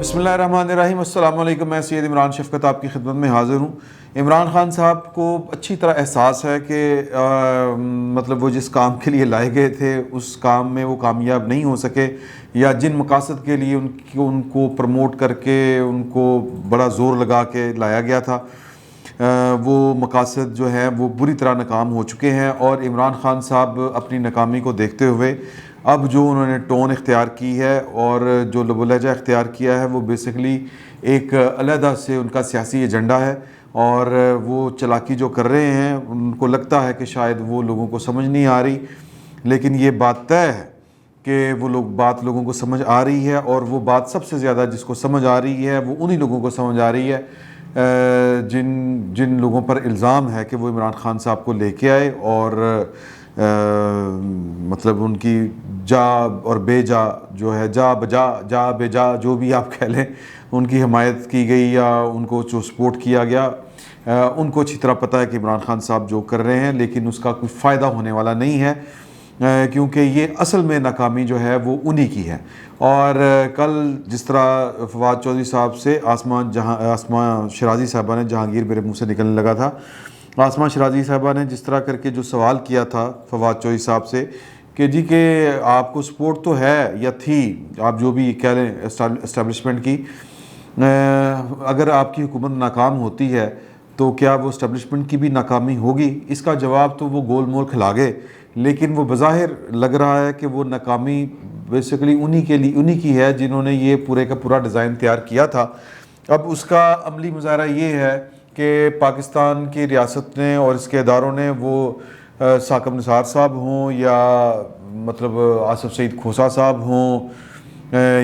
بسم اللہ الرحمن الرحیم۔ السلام علیکم۔ میں سید عمران شفقت آپ کی خدمت میں حاضر ہوں۔ عمران خان صاحب کو اچھی طرح احساس ہے کہ مطلب وہ جس کام کے لیے لائے گئے تھے اس کام میں وہ کامیاب نہیں ہو سکے، یا جن مقاصد کے لیے ان کو پروموٹ کر کے ان کو بڑا زور لگا کے لایا گیا تھا، وہ مقاصد جو ہیں وہ بری طرح ناکام ہو چکے ہیں۔ اور عمران خان صاحب اپنی ناکامی کو دیکھتے ہوئے اب جو انہوں نے ٹون اختیار کی ہے اور جو لب و لہجہ اختیار کیا ہے وہ بیسیکلی ایک علیحدہ سے ان کا سیاسی ایجنڈا ہے، اور وہ چلاکی جو کر رہے ہیں ان کو لگتا ہے کہ شاید وہ لوگوں کو سمجھ نہیں آ رہی، لیکن یہ بات طے ہے کہ وہ بات لوگوں کو سمجھ آ رہی ہے، اور وہ بات سب سے زیادہ جس کو سمجھ آ رہی ہے وہ انہی لوگوں کو سمجھ آ رہی ہے جن لوگوں پر الزام ہے کہ وہ عمران خان صاحب کو لے کے آئے اور مطلب ان کی جا اور بے جا جو ہے جا بے جا جو بھی آپ کہہ لیں ان کی حمایت کی گئی یا ان کو جو سپورٹ کیا گیا، ان کو اچھی طرح پتہ ہے کہ عمران خان صاحب جو کر رہے ہیں لیکن اس کا کوئی فائدہ ہونے والا نہیں ہے، کیونکہ یہ اصل میں ناکامی جو ہے وہ انہی کی ہے۔ اور کل جس طرح فواد چودھری صاحب سے آسماں شرازی صاحبہ نے، جہانگیر میرے منہ سے نکلنے لگا تھا، آسماں شرازی صاحبہ نے جس طرح کر کے جو سوال کیا تھا فواد چودھری صاحب سے کہ جی کہ آپ کو سپورٹ تو ہے یا تھی، آپ جو بھی کہہ لیں اسٹیبلشمنٹ کی، اگر آپ کی حکومت ناکام ہوتی ہے تو کیا وہ اسٹیبلشمنٹ کی بھی ناکامی ہوگی؟ اس کا جواب تو وہ گول مول کھلا گئے، لیکن وہ بظاہر لگ رہا ہے کہ وہ ناکامی بیسیکلی انہی کی ہے جنہوں نے یہ پورے کا پورا ڈیزائن تیار کیا تھا۔ اب اس کا عملی مظاہرہ یہ ہے کہ پاکستان کی ریاست نے اور اس کے اداروں نے، وہ ثاقب نثار صاحب ہوں یا مطلب آصف سعید کھوسہ صاحب ہوں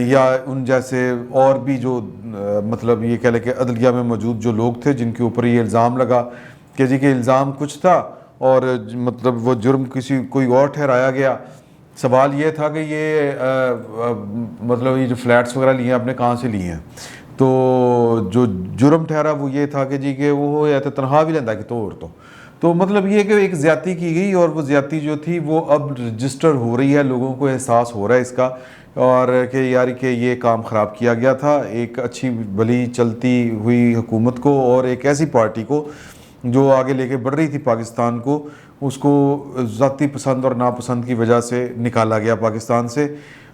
یا ان جیسے اور بھی جو مطلب یہ کہہ لیں کہ عدلیہ میں موجود جو لوگ تھے جن کے اوپر یہ الزام لگا کہ جی کہ الزام کچھ تھا اور مطلب وہ جرم کوئی اور ٹھہرایا گیا۔ سوال یہ تھا کہ یہ مطلب یہ جو فلیٹس وغیرہ لیے ہیں آپ نے کہاں سے لیے ہیں؟ تو جو جرم ٹھہرا وہ یہ تھا کہ جی کہ وہ یا تو تنخواہ بھی لینا کہ تو مطلب یہ کہ ایک زیادتی کی گئی، اور وہ زیادتی جو تھی وہ اب رجسٹر ہو رہی ہے، لوگوں کو احساس ہو رہا ہے اس کا، اور کہ یار کہ یہ کام خراب کیا گیا تھا ایک اچھی بھلی چلتی ہوئی حکومت کو اور ایک ایسی پارٹی کو جو آگے لے کے بڑھ رہی تھی پاکستان کو، اس کو ذاتی پسند اور ناپسند کی وجہ سے نکالا گیا پاکستان سے۔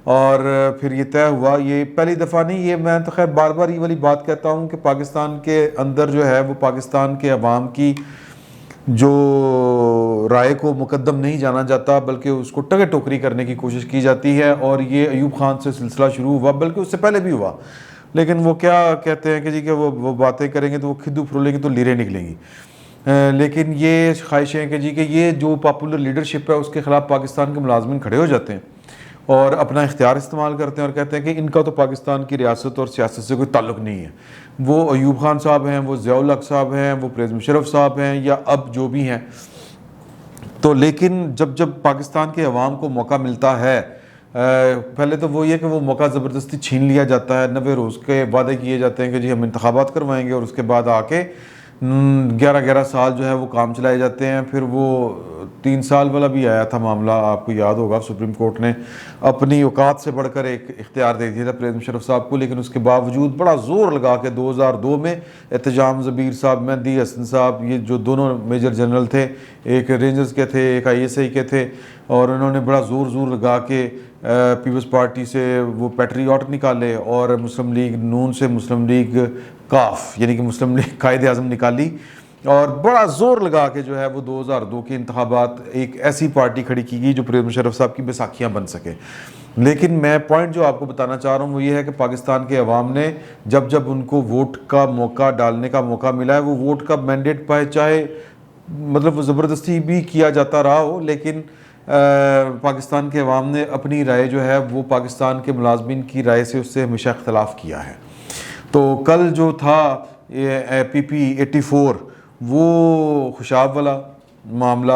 اور پھر یہ طے ہوا، یہ پہلی دفعہ نہیں، یہ میں تو خیر بار بار یہ والی بات کہتا ہوں کہ پاکستان کے اندر جو ہے وہ پاکستان کے عوام کی جو رائے کو مقدم نہیں جانا جاتا بلکہ اس کو ٹگے ٹوکری کرنے کی کوشش کی جاتی ہے، اور یہ ایوب خان سے سلسلہ شروع ہوا، بلکہ اس سے پہلے بھی ہوا، لیکن وہ کیا کہتے ہیں کہ جی کہ وہ باتیں کریں گے تو وہ کھدو پھرولیں گے تو لیریں نکلیں گی، لیکن یہ خواہشیں ہیں کہ جی کہ یہ جو پاپولر لیڈرشپ ہے اس کے خلاف پاکستان کے ملازمین کھڑے ہو جاتے ہیں اور اپنا اختیار استعمال کرتے ہیں اور کہتے ہیں کہ ان کا تو پاکستان کی ریاست اور سیاست سے کوئی تعلق نہیں ہے، وہ ایوب خان صاحب ہیں، وہ ضیاء الحق صاحب ہیں، وہ پرویز مشرف صاحب ہیں، یا اب جو بھی ہیں۔ تو لیکن جب پاکستان کے عوام کو موقع ملتا ہے، پہلے تو وہ یہ کہ وہ موقع زبردستی چھین لیا جاتا ہے، 90 روز کے وعدے کیے جاتے ہیں کہ جی ہم انتخابات کروائیں گے، اور اس کے بعد آ کے 11 سال جو ہے وہ کام چلائے جاتے ہیں۔ پھر وہ 3 سال والا بھی آیا تھا معاملہ، آپ کو یاد ہوگا، سپریم کورٹ نے اپنی اوقات سے بڑھ کر ایک اختیار دے دیا تھا پرویز مشرف صاحب کو، لیکن اس کے باوجود بڑا زور لگا کے 2002 میں احتجام زبیر صاحب، مہدی حسن صاحب، یہ جو دونوں میجر جنرل تھے، ایک رینجرز کے تھے ایک ISI کے تھے، اور انہوں نے بڑا زور لگا کے پیپلز پارٹی سے وہ پیٹریوٹ نکالے اور مسلم لیگ نون سے مسلم لیگ کاف یعنی کہ مسلم لیگ قائد اعظم نکالی، اور بڑا زور لگا کے جو ہے وہ 2002 کے انتخابات ایک ایسی پارٹی کھڑی کی گئی جو پرویز مشرف صاحب کی بیساکھیاں بن سکے۔ لیکن میں پوائنٹ جو آپ کو بتانا چاہ رہا ہوں وہ یہ ہے کہ پاکستان کے عوام نے جب ان کو ووٹ کا موقع ڈالنے کا موقع ملا ہے، وہ ووٹ کا مینڈیٹ پائے، چاہے مطلب وہ زبردستی بھی کیا جاتا رہا ہو، لیکن پاکستان کے عوام نے اپنی رائے جو ہے وہ پاکستان کے ملازمین کی رائے سے اس سے ہمیشہ اختلاف کیا ہے۔ تو کل جو تھا PP 84 وہ خوشاب والا معاملہ،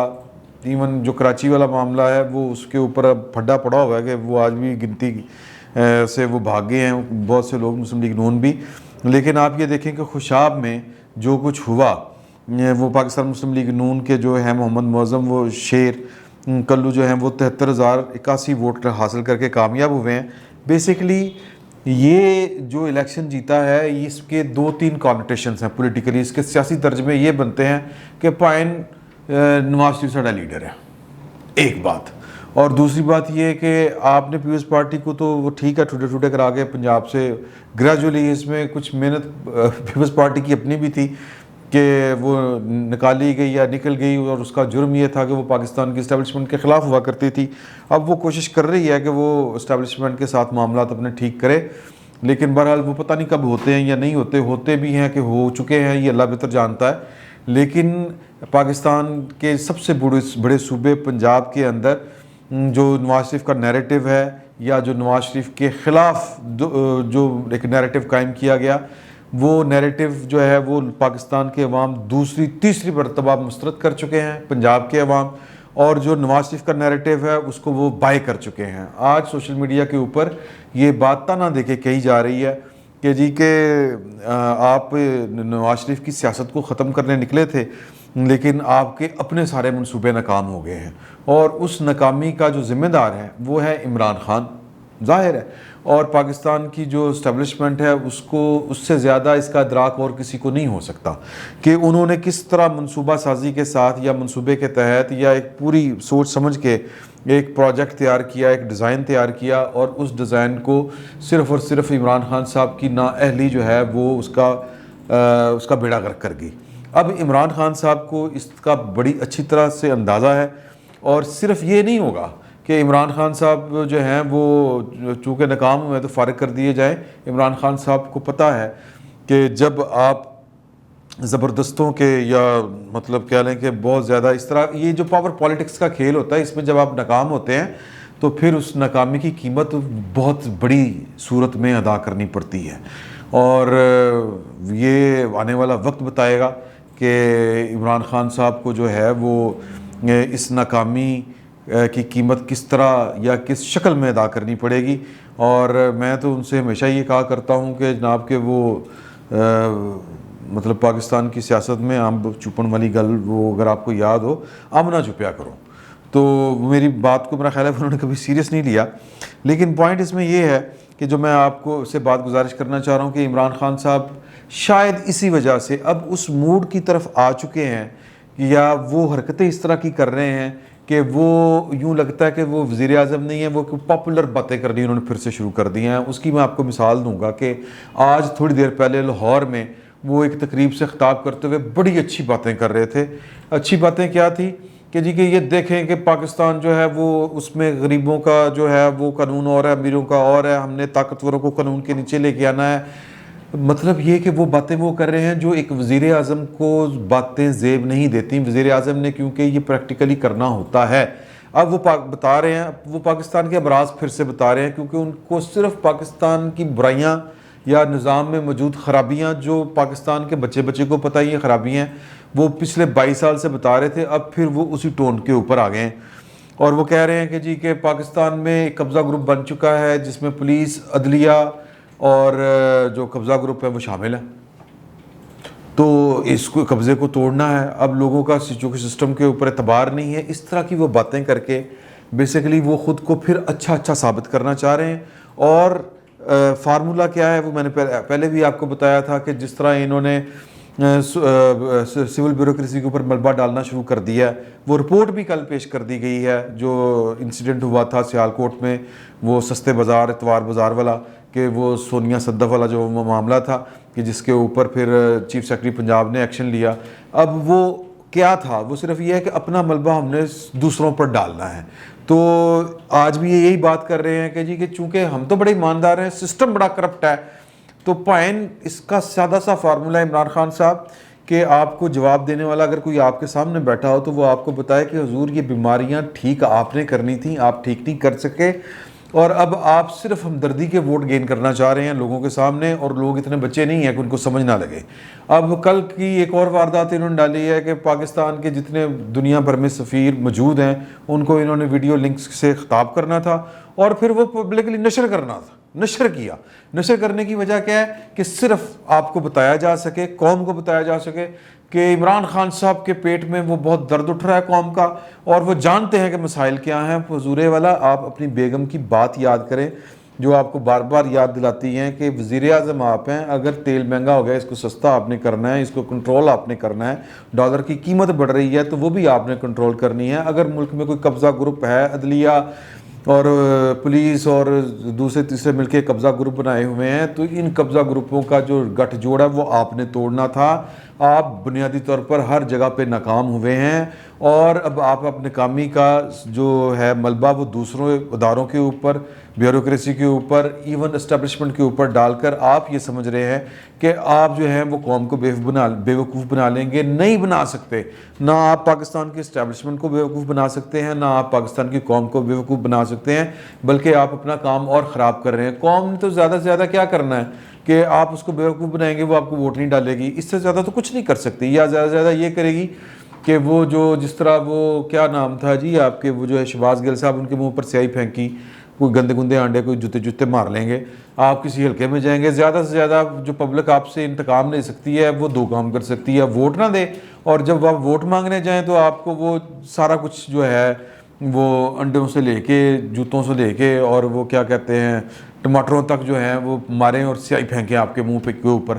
ایون جو کراچی والا معاملہ ہے وہ اس کے اوپر اب پھڈا پڑا ہوا ہے کہ وہ آج بھی گنتی سے وہ بھاگے ہیں بہت سے لوگ، مسلم لیگ نون بھی۔ لیکن آپ یہ دیکھیں کہ خوشاب میں جو کچھ ہوا، وہ پاکستان مسلم لیگ نون کے جو ہیں محمد معظم وہ شیر کلو جو ہیں وہ 73,081 ووٹ حاصل کر کے کامیاب ہوئے ہیں۔ بیسیکلی یہ جو الیکشن جیتا ہے اس کے 2-3 کانوٹیشنز ہیں پولیٹیکلی. اس کے سیاسی ترجمے یہ بنتے ہیں کہ پائن نواز شریف ساڈا لیڈر ہے، ایک بات. اور دوسری بات یہ کہ آپ نے پیپلز پارٹی کو تو وہ ٹھیک ہے ٹھوٹے ٹھوٹے کرا کے پنجاب سے گریجولی، اس میں کچھ محنت پیپلز پارٹی کی اپنی بھی تھی کہ وہ نکالی گئی یا نکل گئی، اور اس کا جرم یہ تھا کہ وہ پاکستان کی اسٹیبلشمنٹ کے خلاف ہوا کرتی تھی. اب وہ کوشش کر رہی ہے کہ وہ اسٹیبلشمنٹ کے ساتھ معاملات اپنے ٹھیک کرے، لیکن بہرحال وہ پتہ نہیں کب ہوتے ہیں یا نہیں ہوتے، ہوتے بھی ہیں کہ ہو چکے ہیں، یہ اللہ بہتر جانتا ہے. لیکن پاکستان کے سب سے بڑے صوبے پنجاب کے اندر جو نواز شریف کا نیریٹو ہے، یا جو نواز شریف کے خلاف جو ایک نیریٹو قائم کیا گیا، وہ نیریٹو جو ہے وہ پاکستان کے عوام دوسری تیسری مرتبہ مسترد کر چکے ہیں، پنجاب کے عوام. اور جو نواز شریف کا نیریٹو ہے اس کو وہ بائی کر چکے ہیں. آج سوشل میڈیا کے اوپر یہ بات تانا دے کے کہی جا رہی ہے کہ جی کہ آپ نواز شریف کی سیاست کو ختم کرنے نکلے تھے، لیکن آپ کے اپنے سارے منصوبے ناکام ہو گئے ہیں، اور اس ناکامی کا جو ذمہ دار ہے وہ ہے عمران خان. ظاہر ہے، اور پاکستان کی جو اسٹیبلشمنٹ ہے اس سے زیادہ اس کا ادراک اور کسی کو نہیں ہو سکتا کہ انہوں نے کس طرح منصوبہ سازی کے ساتھ یا منصوبے کے تحت یا ایک پوری سوچ سمجھ کے ایک پروجیکٹ تیار کیا، ایک ڈیزائن تیار کیا، اور اس ڈیزائن کو صرف اور صرف عمران خان صاحب کی نااہلی جو ہے وہ اس کا بیڑا غرق کر گئی. اب عمران خان صاحب کو اس کا بڑی اچھی طرح سے اندازہ ہے، اور صرف یہ نہیں ہوگا کہ عمران خان صاحب جو ہیں وہ چونکہ ناکام ہوئے تو فارغ کر دیے جائیں. عمران خان صاحب کو پتہ ہے کہ جب آپ زبردستوں کے یا مطلب کہہ لیں کہ بہت زیادہ اس طرح یہ جو پاور پالیٹکس کا کھیل ہوتا ہے، اس میں جب آپ ناکام ہوتے ہیں تو پھر اس ناکامی کی قیمت بہت بڑی صورت میں ادا کرنی پڑتی ہے. اور یہ آنے والا وقت بتائے گا کہ عمران خان صاحب کو جو ہے وہ اس ناکامی کی قیمت کس طرح یا کس شکل میں ادا کرنی پڑے گی. اور میں تو ان سے ہمیشہ یہ کہا کرتا ہوں کہ جناب کہ وہ مطلب پاکستان کی سیاست میں آم چپن والی گل وہ اگر آپ کو یاد ہو، آمنا چپیا کرو. تو میری بات کو میرا خیال ہے انہوں نے کبھی سیریس نہیں لیا. لیکن پوائنٹ اس میں یہ ہے کہ جو میں آپ کو سے بات گزارش کرنا چاہ رہا ہوں کہ عمران خان صاحب شاید اسی وجہ سے اب اس موڈ کی طرف آ چکے ہیں یا وہ حرکتیں اس طرح کی کر رہے ہیں کہ وہ یوں لگتا ہے کہ وہ وزیر اعظم نہیں ہیں، وہ پاپولر باتیں کرنی انہوں نے پھر سے شروع کر دی ہیں. اس کی میں آپ کو مثال دوں گا کہ آج تھوڑی دیر پہلے لاہور میں وہ ایک تقریب سے خطاب کرتے ہوئے بڑی اچھی باتیں کر رہے تھے. اچھی باتیں کیا تھی کہ جی کہ یہ دیکھیں کہ پاکستان جو ہے وہ اس میں غریبوں کا جو ہے وہ قانون اور ہے، امیروں کا اور ہے، ہم نے طاقتوروں کو قانون کے نیچے لے کے آنا ہے. مطلب یہ کہ وہ باتیں وہ کر رہے ہیں جو ایک وزیر اعظم کو باتیں زیب نہیں دیتی. وزیر اعظم نے کیونکہ یہ پریکٹیکلی کرنا ہوتا ہے. اب وہ بتا رہے ہیں، وہ پاکستان کے امراض پھر سے بتا رہے ہیں، کیونکہ ان کو صرف پاکستان کی برائیاں یا نظام میں موجود خرابیاں جو پاکستان کے بچے کو پتہ ہی یہ خرابیاں ہیں، وہ پچھلے 22 سال سے بتا رہے تھے. اب پھر وہ اسی ٹون کے اوپر آ گئے ہیں، اور وہ کہہ رہے ہیں کہ جی کہ پاکستان میں ایک قبضہ گروپ بن چکا ہے جس میں پولیس، عدلیہ اور جو قبضہ گروپ ہے وہ شامل ہے. تو اس کو قبضے کو توڑنا ہے. اب لوگوں کا چونکہ سسٹم کے اوپر اعتبار نہیں ہے، اس طرح کی وہ باتیں کر کے بیسیکلی وہ خود کو پھر اچھا ثابت کرنا چاہ رہے ہیں. اور فارمولہ کیا ہے وہ میں نے پہلے بھی آپ کو بتایا تھا کہ جس طرح انہوں نے سول بیوروکریسی کے اوپر ملبہ ڈالنا شروع کر دیا ہے. وہ رپورٹ بھی کل پیش کر دی گئی ہے جو انسیڈنٹ ہوا تھا سیالکوٹ میں، وہ سستے بازار اتوار بازار والا، کہ وہ سونیا صدف والا جو معاملہ تھا کہ جس کے اوپر پھر چیف سیکرٹری پنجاب نے ایکشن لیا. اب وہ کیا تھا؟ وہ صرف یہ ہے کہ اپنا ملبہ ہم نے دوسروں پر ڈالنا ہے. تو آج بھی یہی بات کر رہے ہیں کہ جی کہ چونکہ ہم تو بڑے ایماندار ہیں، سسٹم بڑا کرپٹ ہے. تو پوائنٹ اس کا سادہ سا فارمولہ عمران خان صاحب کہ آپ کو جواب دینے والا اگر کوئی آپ کے سامنے بیٹھا ہو تو وہ آپ کو بتائے کہ حضور یہ بیماریاں ٹھیک آپ نے کرنی تھیں، آپ ٹھیک نہیں کر سکے، اور اب آپ صرف ہمدردی کے ووٹ گین کرنا چاہ رہے ہیں لوگوں کے سامنے، اور لوگ اتنے بچے نہیں ہیں کہ ان کو سمجھ نہ لگے. اب کل کی ایک اور واردات انہوں نے ڈالی ہے کہ پاکستان کے جتنے دنیا بھر میں سفیر موجود ہیں ان کو انہوں نے ویڈیو لنکس سے خطاب کرنا تھا اور پھر وہ پبلکلی نشر کرنا تھا. نشر کیا. نشر کرنے کی وجہ کیا ہے کہ صرف آپ کو بتایا جا سکے، قوم کو بتایا جا سکے کہ عمران خان صاحب کے پیٹ میں وہ بہت درد اٹھ رہا ہے قوم کا، اور وہ جانتے ہیں کہ مسائل کیا ہیں. حضور والا آپ اپنی بیگم کی بات یاد کریں جو آپ کو بار بار یاد دلاتی ہیں کہ وزیر اعظم آپ ہیں، اگر تیل مہنگا ہو گیا اس کو سستا آپ نے کرنا ہے، اس کو کنٹرول آپ نے کرنا ہے، ڈالر کی قیمت بڑھ رہی ہے تو وہ بھی آپ نے کنٹرول کرنی ہے، اگر ملک میں کوئی قبضہ گروپ ہے، عدلیہ اور پولیس اور دوسرے تیسرے مل کے قبضہ گروپ بنائے ہوئے ہیں، تو ان قبضہ گروپوں کا جو گٹھ جوڑ ہے وہ آپ نے توڑنا تھا۔ آپ بنیادی طور پر ہر جگہ پہ ناکام ہوئے ہیں، اور اب آپ اپنے ناکامی کا جو ہے ملبہ وہ دوسروں اداروں کے اوپر، بیوروکریسی کے اوپر، ایون اسٹیبلشمنٹ کے اوپر ڈال کر آپ یہ سمجھ رہے ہیں کہ آپ جو ہیں وہ قوم کو بیوقوف بنا لیں گے۔ نہیں بنا سکتے، نہ آپ پاکستان کی اسٹیبلشمنٹ کو بیوقوف بنا سکتے ہیں، نہ آپ پاکستان کی قوم کو بیوقوف بنا سکتے ہیں، بلکہ آپ اپنا کام اور خراب کر رہے ہیں۔ قوم نے تو زیادہ سے زیادہ کیا کرنا ہے کہ آپ اس کو بیوقوف بنائیں گے، وہ آپ کو ووٹ نہیں ڈالے گی، اس سے زیادہ تو کچھ نہیں کر سکتی، یا زیادہ سے زیادہ یہ کرے گی کہ وہ جو جس طرح وہ کیا نام تھا جی آپ کے، وہ جو ہے شہباز گل صاحب، ان کے منہ پر سیاہی پھینکی، کوئی گندے گندے آنڈے، کوئی جوتے مار لیں گے، آپ کسی حلقے میں جائیں گے، زیادہ سے زیادہ جو پبلک آپ سے انتقام لے سکتی ہے وہ دو کام کر سکتی ہے، ووٹ نہ دے، اور جب آپ ووٹ مانگنے جائیں تو آپ کو وہ سارا کچھ جو ہے وہ انڈوں سے لے کے، جوتوں سے لے کے، اور وہ کیا کہتے ہیں ٹماٹروں تک جو ہیں وہ ماریں اور سیاہی پھینکیں آپ کے منہ پہ کے اوپر۔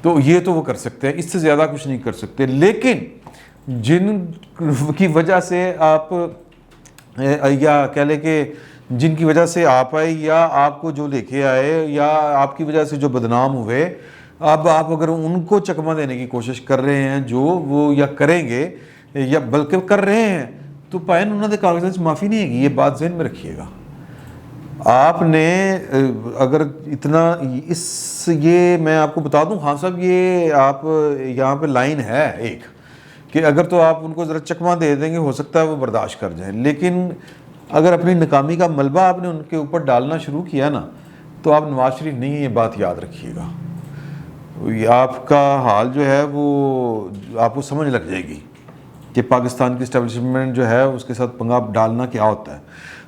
تو یہ تو وہ کر سکتے ہیں، اس سے زیادہ کچھ نہیں کر سکتے۔ لیکن جن کی وجہ سے آپ، یا کہہ لیں کہ جن کی وجہ سے آپ آئے، یا آپ کو جو لے کے آئے، یا آپ کی وجہ سے جو بدنام ہوئے، اب آپ اگر ان کو چکمہ دینے کی کوشش کر رہے ہیں، جو وہ یا کریں گے یا بلکہ کر رہے ہیں، تو پائن انہوں نے کاغذات معافی نہیں ہے گی، یہ بات ذہن میں رکھیے گا۔ آپ نے اگر اتنا یہ میں آپ کو بتا دوں خان صاحب، یہ آپ یہاں پہ لائن ہے ایک کہ اگر تو آپ ان کو ذرا چکمہ دے دیں گے ہو سکتا ہے وہ برداشت کر جائیں، لیکن اگر اپنی ناکامی کا ملبہ آپ نے ان کے اوپر ڈالنا شروع کیا نا تو آپ نواز شریف نہیں ہیں، یہ بات یاد رکھیے گا۔ آپ کا حال جو ہے وہ آپ کو سمجھ لگ جائے گی کہ پاکستان کی اسٹیبلشمنٹ جو ہے اس کے ساتھ پنگا ڈالنا کیا ہوتا ہے۔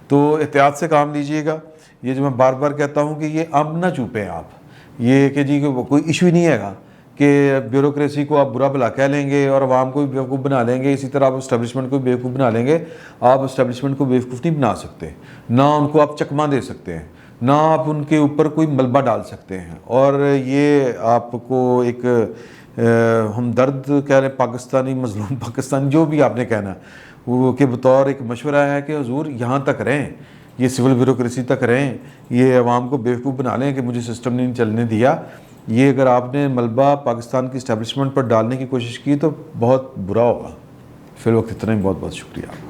تو احتیاط سے کام لیجئے گا۔ یہ جو میں بار بار کہتا ہوں کہ یہ اب نہ چوپیں آپ، یہ کہ جی کوئی ایشو ہی نہیں ہے گا کہ بیوروکریسی کو آپ برا بھلا کہہ لیں گے اور عوام کو بھی بیوقوف بنا لیں گے، اسی طرح آپ اسٹیبلشمنٹ کو بھی بیوقوف بنا لیں گے۔ آپ اسٹیبلشمنٹ کو بیوقوف نہیں بنا سکتے، نہ ان کو آپ چکمہ دے سکتے ہیں، نہ آپ ان کے اوپر کوئی ملبہ ڈال سکتے ہیں۔ اور یہ آپ کو ایک ہمدرد کہہ رہے، پاکستانی مظلوم پاکستانی، جو بھی آپ نے کہنا ہے، وہ کہ بطور ایک مشورہ ہے کہ حضور یہاں تک رہیں، یہ سول بیوروکریسی تک رہیں، یہ عوام کو بیوقوف بنا لیں کہ مجھے سسٹم نہیں چلنے دیا۔ یہ اگر آپ نے ملبہ پاکستان کی اسٹیبلشمنٹ پر ڈالنے کی کوشش کی تو بہت برا ہوگا۔ فی الوقت اتنا ہی، بہت بہت شکریہ۔